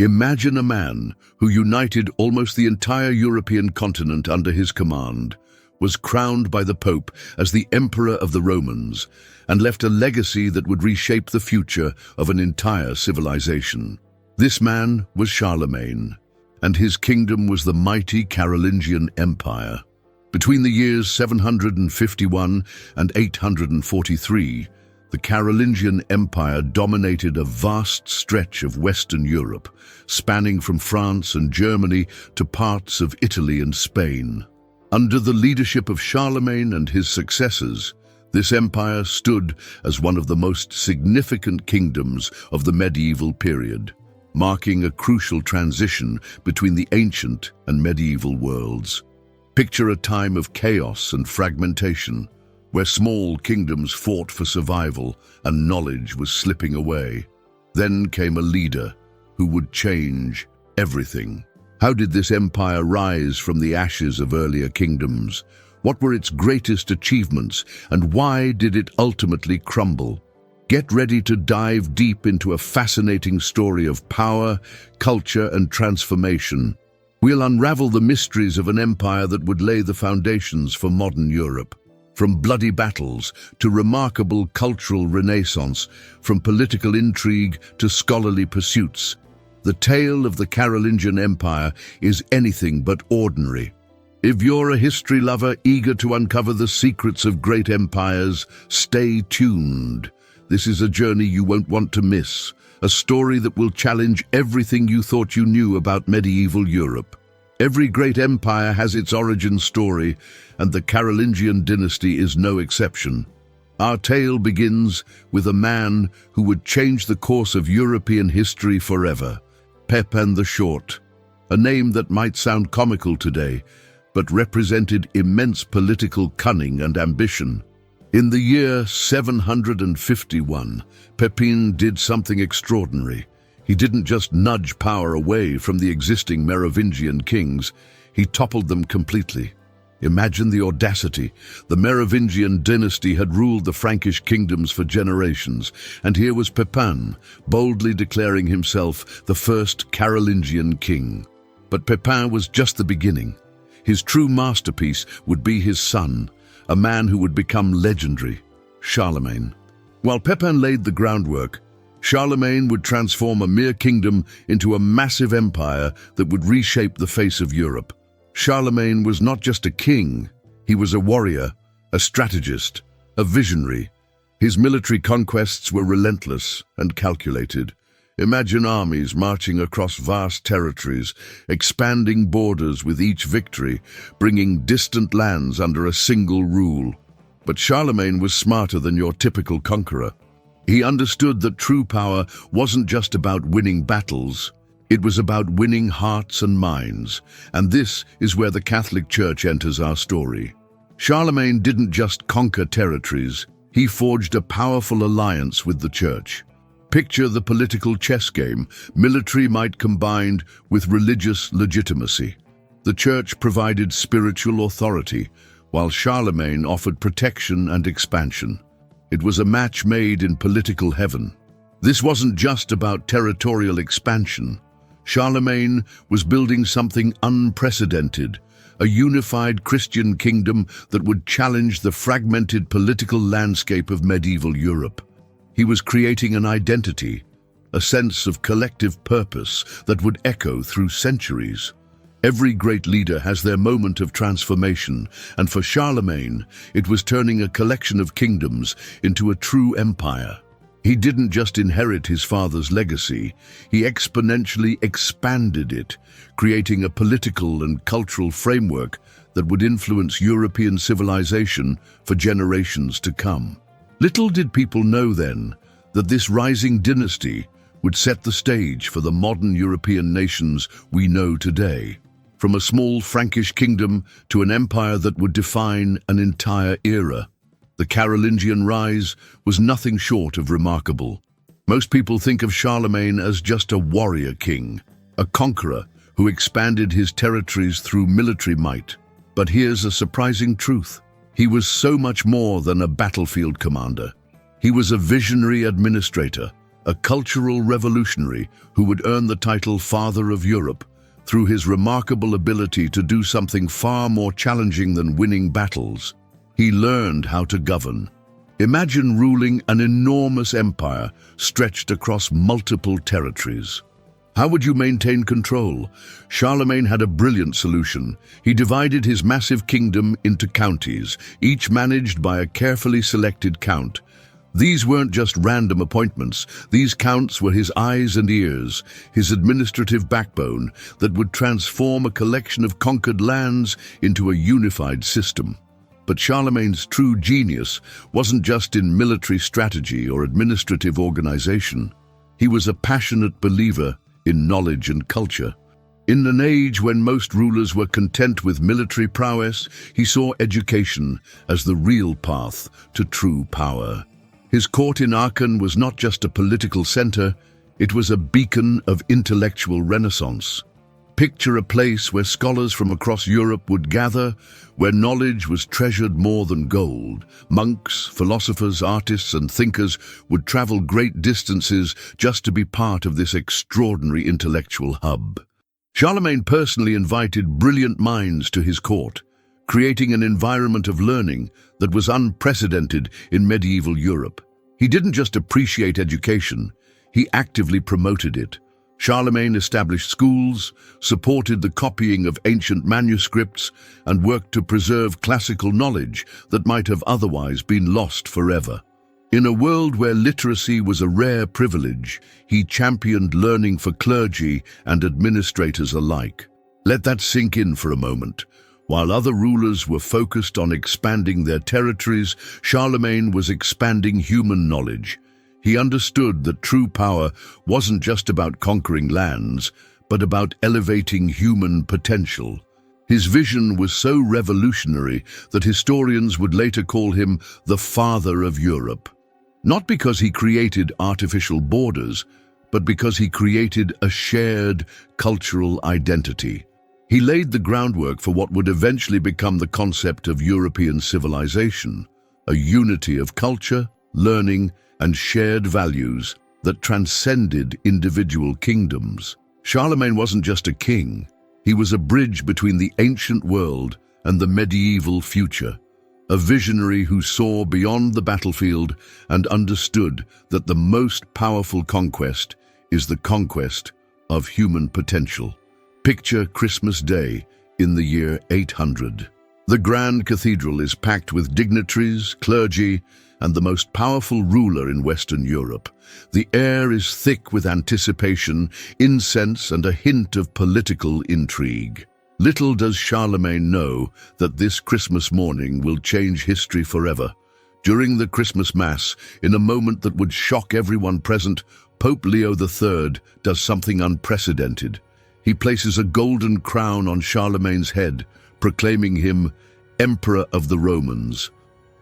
Imagine a man who united almost the entire European continent under his command, was crowned by the Pope as the Emperor of the Romans, and left a legacy that would reshape the future of an entire civilization. This man was Charlemagne, and his kingdom was the mighty Carolingian Empire. Between the years 751 and 843, the Carolingian Empire dominated a vast stretch of Western Europe, spanning from France and Germany to parts of Italy and Spain. Under the leadership of Charlemagne and his successors, this empire stood as one of the most significant kingdoms of the medieval period, marking a crucial transition between the ancient and medieval worlds. Picture a time of chaos and fragmentation, where small kingdoms fought for survival and knowledge was slipping away. Then came a leader who would change everything. How did this empire rise from the ashes of earlier kingdoms? What were its greatest achievements, and why did it ultimately crumble? Get ready to dive deep into a fascinating story of power, culture, and transformation. We'll unravel the mysteries of an empire that would lay the foundations for modern Europe. From bloody battles to remarkable cultural renaissance, from political intrigue to scholarly pursuits, the tale of the Carolingian Empire is anything but ordinary. If you're a history lover eager to uncover the secrets of great empires, stay tuned. This is a journey you won't want to miss, a story that will challenge everything you thought you knew about medieval Europe. Every great empire has its origin story, and the Carolingian dynasty is no exception. Our tale begins with a man who would change the course of European history forever, Pepin the Short, a name that might sound comical today, but represented immense political cunning and ambition. In the year 751, Pepin did something extraordinary. He didn't just nudge power away from the existing Merovingian kings, he toppled them completely. Imagine the audacity. The Merovingian dynasty had ruled the Frankish kingdoms for generations, and here was Pepin, boldly declaring himself the first Carolingian king. But Pepin was just the beginning. His true masterpiece would be his son, a man who would become legendary, Charlemagne. While Pepin laid the groundwork, Charlemagne would transform a mere kingdom into a massive empire that would reshape the face of Europe. Charlemagne was not just a king, he was a warrior, a strategist, a visionary. His military conquests were relentless and calculated. Imagine armies marching across vast territories, expanding borders with each victory, bringing distant lands under a single rule. But Charlemagne was smarter than your typical conqueror. He understood that true power wasn't just about winning battles, it was about winning hearts and minds, and this is where the Catholic Church enters our story. Charlemagne didn't just conquer territories, he forged a powerful alliance with the Church. Picture the political chess game, military might combined with religious legitimacy. The Church provided spiritual authority, while Charlemagne offered protection and expansion. It was a match made in political heaven. This wasn't just about territorial expansion. Charlemagne was building something unprecedented, a unified Christian kingdom that would challenge the fragmented political landscape of medieval Europe. He was creating an identity, a sense of collective purpose that would echo through centuries. Every great leader has their moment of transformation, and for Charlemagne, it was turning a collection of kingdoms into a true empire. He didn't just inherit his father's legacy, he exponentially expanded it, creating a political and cultural framework that would influence European civilization for generations to come. Little did people know then that this rising dynasty would set the stage for the modern European nations we know today. From a small Frankish kingdom to an empire that would define an entire era, the Carolingian rise was nothing short of remarkable. Most people think of Charlemagne as just a warrior king, a conqueror who expanded his territories through military might. But here's a surprising truth. He was so much more than a battlefield commander. He was a visionary administrator, a cultural revolutionary who would earn the title Father of Europe through his remarkable ability to do something far more challenging than winning battles. He learned how to govern. Imagine ruling an enormous empire stretched across multiple territories. How would you maintain control? Charlemagne had a brilliant solution. He divided his massive kingdom into counties, each managed by a carefully selected count. These weren't just random appointments. These counts were his eyes and ears, his administrative backbone that would transform a collection of conquered lands into a unified system. But Charlemagne's true genius wasn't just in military strategy or administrative organization. He was a passionate believer in knowledge and culture. In an age when most rulers were content with military prowess, he saw education as the real path to true power. His court in Aachen was not just a political center, it was a beacon of intellectual renaissance. Picture a place where scholars from across Europe would gather, where knowledge was treasured more than gold. Monks, philosophers, artists, and thinkers would travel great distances just to be part of this extraordinary intellectual hub. Charlemagne personally invited brilliant minds to his court, creating an environment of learning that was unprecedented in medieval Europe. He didn't just appreciate education, he actively promoted it. Charlemagne established schools, supported the copying of ancient manuscripts, and worked to preserve classical knowledge that might have otherwise been lost forever. In a world where literacy was a rare privilege, he championed learning for clergy and administrators alike. Let that sink in for a moment. While other rulers were focused on expanding their territories, Charlemagne was expanding human knowledge. He understood that true power wasn't just about conquering lands, but about elevating human potential. His vision was so revolutionary that historians would later call him the Father of Europe. Not because he created artificial borders, but because he created a shared cultural identity. He laid the groundwork for what would eventually become the concept of European civilization, a unity of culture, learning, and shared values that transcended individual kingdoms. Charlemagne wasn't just a king, he was a bridge between the ancient world and the medieval future, a visionary who saw beyond the battlefield and understood that the most powerful conquest is the conquest of human potential. Picture Christmas Day in the year 800. The Grand Cathedral is packed with dignitaries, clergy, and the most powerful ruler in Western Europe. The air is thick with anticipation, incense, and a hint of political intrigue. Little does Charlemagne know that this Christmas morning will change history forever. During the Christmas Mass, in a moment that would shock everyone present, Pope Leo III does something unprecedented. He places a golden crown on Charlemagne's head, proclaiming him Emperor of the Romans.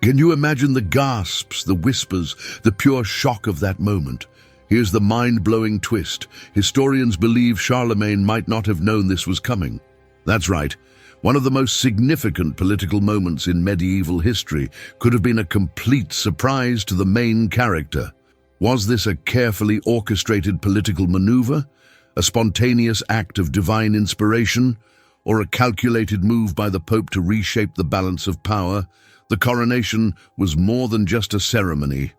Can you imagine the gasps, the whispers, the pure shock of that moment? Here's the mind-blowing twist. Historians believe Charlemagne might not have known this was coming. That's right. One of the most significant political moments in medieval history could have been a complete surprise to the main character. Was this a carefully orchestrated political maneuver, a spontaneous act of divine inspiration, or a calculated move by the Pope to reshape the balance of power? The coronation was more than just a ceremony.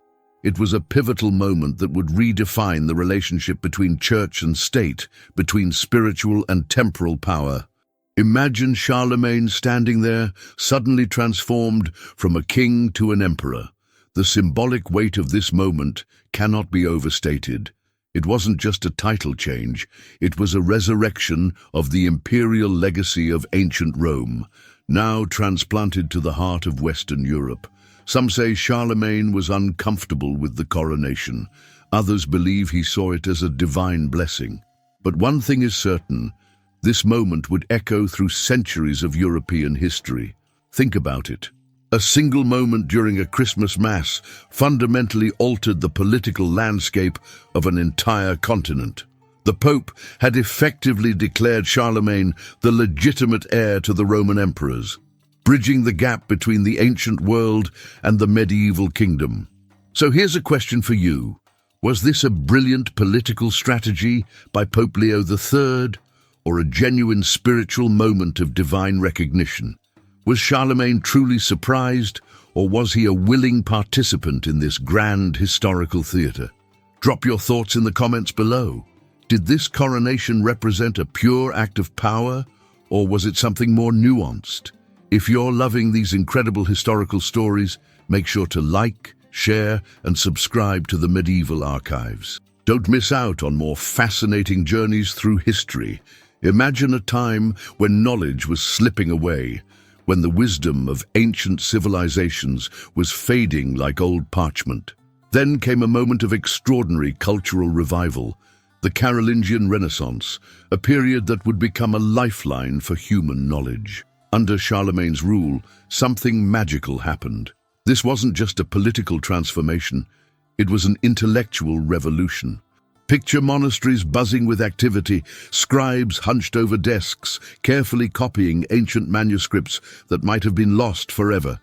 It was a pivotal moment that would redefine the relationship between church and state, between spiritual and temporal power. Imagine Charlemagne standing there, suddenly transformed from a king to an emperor. The symbolic weight of this moment cannot be overstated. It wasn't just a title change, it was a resurrection of the imperial legacy of ancient Rome, now transplanted to the heart of Western Europe. Some say Charlemagne was uncomfortable with the coronation. Others believe he saw it as a divine blessing. But one thing is certain, this moment would echo through centuries of European history. Think about it. A single moment during a Christmas Mass fundamentally altered the political landscape of an entire continent. The Pope had effectively declared Charlemagne the legitimate heir to the Roman emperors, bridging the gap between the ancient world and the medieval kingdom. So here's a question for you. Was this a brilliant political strategy by Pope Leo III, or a genuine spiritual moment of divine recognition? Was Charlemagne truly surprised, or was he a willing participant in this grand historical theatre? Drop your thoughts in the comments below. Did this coronation represent a pure act of power, or was it something more nuanced? If you're loving these incredible historical stories, make sure to like, share, and subscribe to the Medieval Archives. Don't miss out on more fascinating journeys through history. Imagine a time when knowledge was slipping away, when the wisdom of ancient civilizations was fading like old parchment. Then came a moment of extraordinary cultural revival, the Carolingian Renaissance, a period that would become a lifeline for human knowledge. Under Charlemagne's rule, something magical happened. This wasn't just a political transformation, it was an intellectual revolution. Picture monasteries buzzing with activity, scribes hunched over desks, carefully copying ancient manuscripts that might have been lost forever.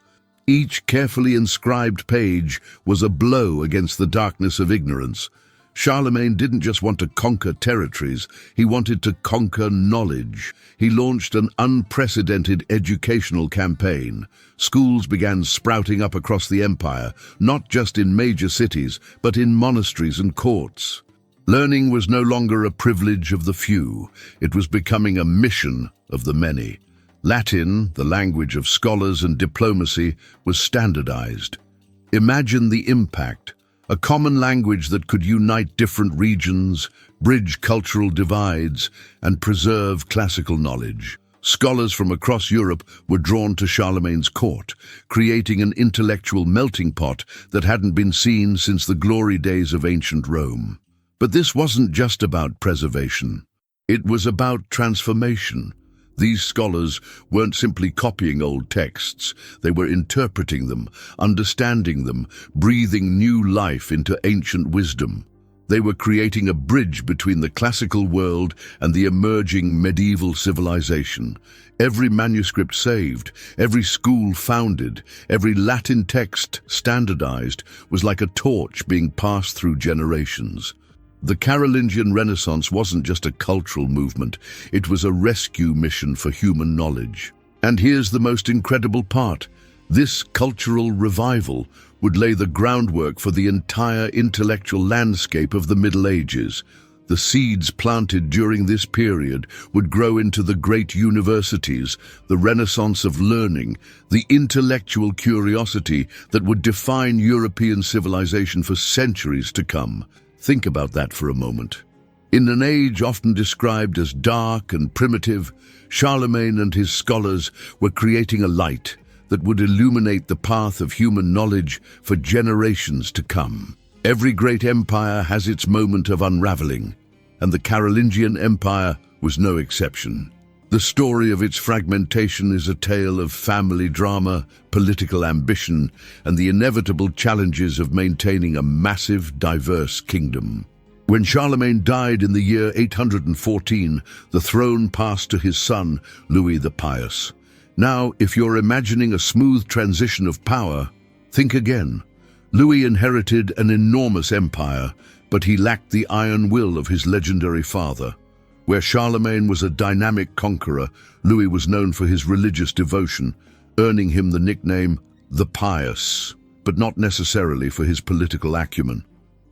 Each carefully inscribed page was a blow against the darkness of ignorance. Charlemagne didn't just want to conquer territories, he wanted to conquer knowledge. He launched an unprecedented educational campaign. Schools began sprouting up across the empire, not just in major cities, but in monasteries and courts. Learning was no longer a privilege of the few, it was becoming a mission of the many. Latin, the language of scholars and diplomacy, was standardized. Imagine the impact. A common language that could unite different regions, bridge cultural divides, and preserve classical knowledge. Scholars from across Europe were drawn to Charlemagne's court, creating an intellectual melting pot that hadn't been seen since the glory days of ancient Rome. But this wasn't just about preservation. It was about transformation. These scholars weren't simply copying old texts, they were interpreting them, understanding them, breathing new life into ancient wisdom. They were creating a bridge between the classical world and the emerging medieval civilization. Every manuscript saved, every school founded, every Latin text standardized was like a torch being passed through generations. The Carolingian Renaissance wasn't just a cultural movement, it was a rescue mission for human knowledge. And here's the most incredible part. This cultural revival would lay the groundwork for the entire intellectual landscape of the Middle Ages. The seeds planted during this period would grow into the great universities, the renaissance of learning, the intellectual curiosity that would define European civilization for centuries to come. Think about that for a moment. In an age often described as dark and primitive, Charlemagne and his scholars were creating a light that would illuminate the path of human knowledge for generations to come. Every great empire has its moment of unraveling, and the Carolingian Empire was no exception. The story of its fragmentation is a tale of family drama, political ambition, and the inevitable challenges of maintaining a massive, diverse kingdom. When Charlemagne died in the year 814, the throne passed to his son, Louis the Pious. Now, if you're imagining a smooth transition of power, think again. Louis inherited an enormous empire, but he lacked the iron will of his legendary father. Where Charlemagne was a dynamic conqueror, Louis was known for his religious devotion, earning him the nickname the Pious, but not necessarily for his political acumen.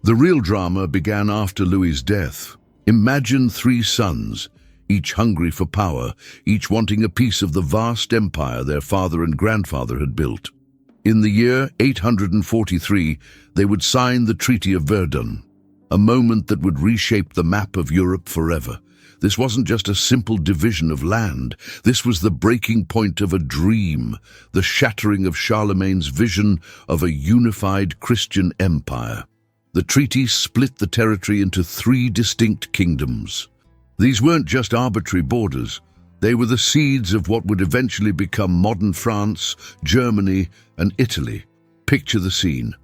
The real drama began after Louis's death. Imagine three sons, each hungry for power, each wanting a piece of the vast empire their father and grandfather had built. In the year 843, they would sign the Treaty of Verdun, a moment that would reshape the map of Europe forever. This wasn't just a simple division of land. This was the breaking point of a dream, the shattering of Charlemagne's vision of a unified Christian empire. The treaty split the territory into three distinct kingdoms. These weren't just arbitrary borders. They were the seeds of what would eventually become modern France, Germany, and Italy. Picture the scene.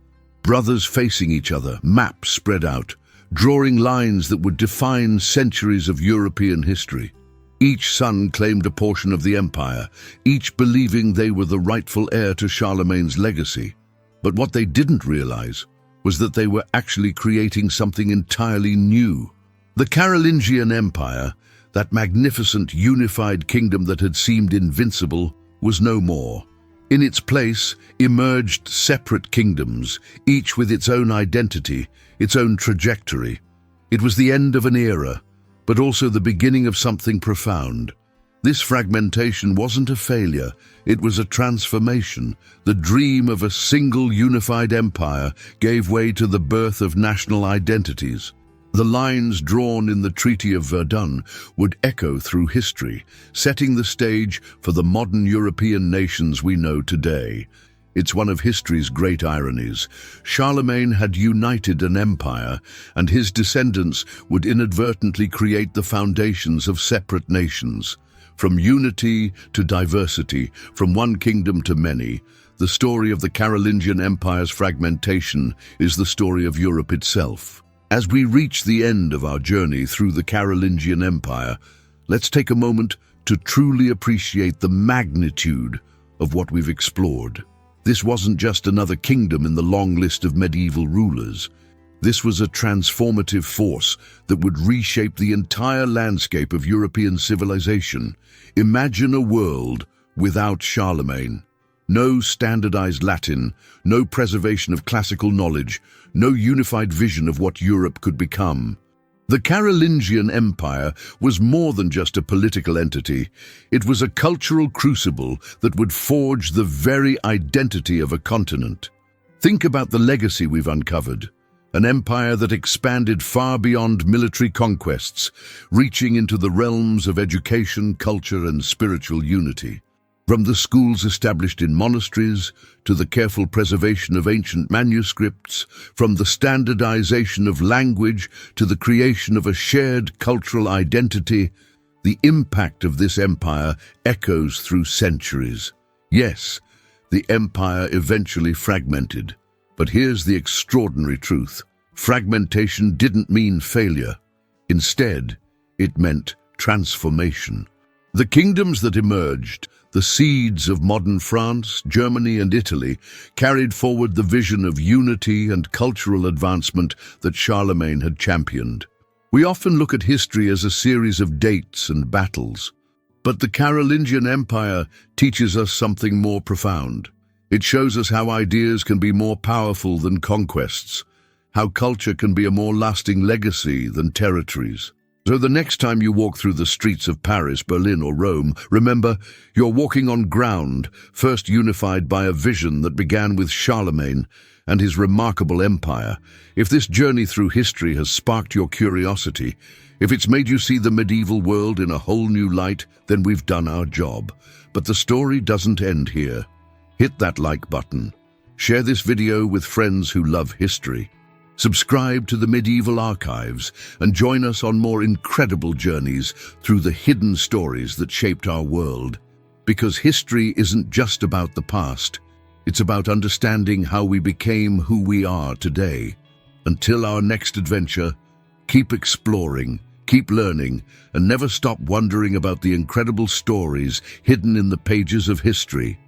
Brothers facing each other, maps spread out, drawing lines that would define centuries of European history. Each son claimed a portion of the empire, each believing they were the rightful heir to Charlemagne's legacy. But what they didn't realize was that they were actually creating something entirely new. The Carolingian Empire, that magnificent unified kingdom that had seemed invincible, was no more. In its place emerged separate kingdoms, each with its own identity, its own trajectory. It was the end of an era, but also the beginning of something profound. This fragmentation wasn't a failure, it was a transformation. The dream of a single unified empire gave way to the birth of national identities. The lines drawn in the Treaty of Verdun would echo through history, setting the stage for the modern European nations we know today. It's one of history's great ironies. Charlemagne had united an empire, and his descendants would inadvertently create the foundations of separate nations. From unity to diversity, from one kingdom to many, the story of the Carolingian Empire's fragmentation is the story of Europe itself. As we reach the end of our journey through the Carolingian Empire, let's take a moment to truly appreciate the magnitude of what we've explored. This wasn't just another kingdom in the long list of medieval rulers. This was a transformative force that would reshape the entire landscape of European civilization. Imagine a world without Charlemagne. No standardized Latin, no preservation of classical knowledge, no unified vision of what Europe could become. The Carolingian Empire was more than just a political entity. It was a cultural crucible that would forge the very identity of a continent. Think about the legacy we've uncovered. An empire that expanded far beyond military conquests, reaching into the realms of education, culture, and spiritual unity. From the schools established in monasteries, to the careful preservation of ancient manuscripts, from the standardization of language to the creation of a shared cultural identity, the impact of this empire echoes through centuries. Yes, the empire eventually fragmented. But here's the extraordinary truth. Fragmentation didn't mean failure. Instead, it meant transformation. The kingdoms that emerged, the seeds of modern France, Germany, and Italy, carried forward the vision of unity and cultural advancement that Charlemagne had championed. We often look at history as a series of dates and battles, but the Carolingian Empire teaches us something more profound. It shows us how ideas can be more powerful than conquests, how culture can be a more lasting legacy than territories. So the next time you walk through the streets of Paris, Berlin, or Rome, remember, you're walking on ground, first unified by a vision that began with Charlemagne and his remarkable empire. If this journey through history has sparked your curiosity, if it's made you see the medieval world in a whole new light, then we've done our job. But the story doesn't end here. Hit that like button. Share this video with friends who love history. Subscribe to the Medieval Archives and join us on more incredible journeys through the hidden stories that shaped our world. Because history isn't just about the past, it's about understanding how we became who we are today. Until our next adventure, keep exploring, keep learning, and never stop wondering about the incredible stories hidden in the pages of history.